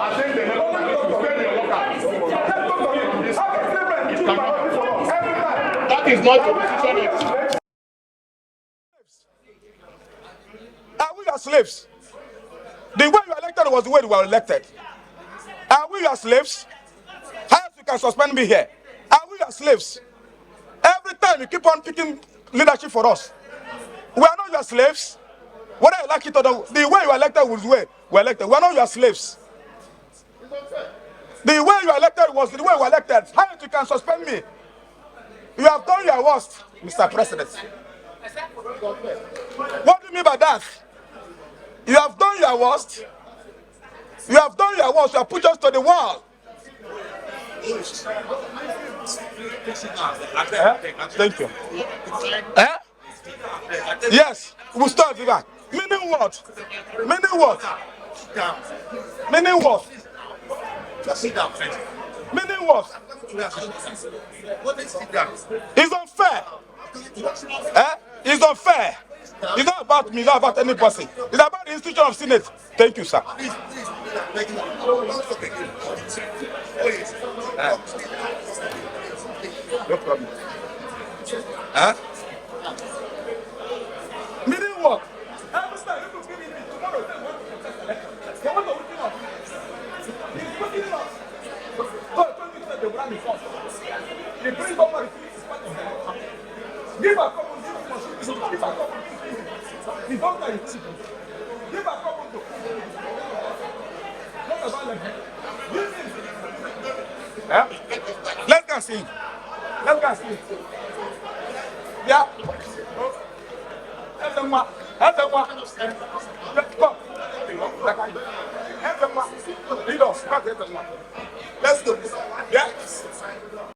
I think they never that is not the position. Are we your slaves? The way you elected was the way you were elected. Are we your slaves? How else you can suspend me here? Are we your slaves? Every time you keep on picking leadership for us. We are not your slaves. Whether you like it or not, the way you elected was the way we elected. We are not your slaves. The way you elected was the way we elected. How else you can suspend me? You have done your worst, Mr. President. What do you mean by that? You have done your worst. You have done your worst. You have put us to the wall. Thank you. Yes, we'll start with that. Meaning what? Meaning what? Meaning what? Meaning what? It's unfair. It's unfair. It's not about me, not about any person. It's about the institution of Senate. Thank you, sir. No problem. Meaning what? Give a couple. Let's go see. Let's go see. Yeah. Everyone. Let's go. Yeah.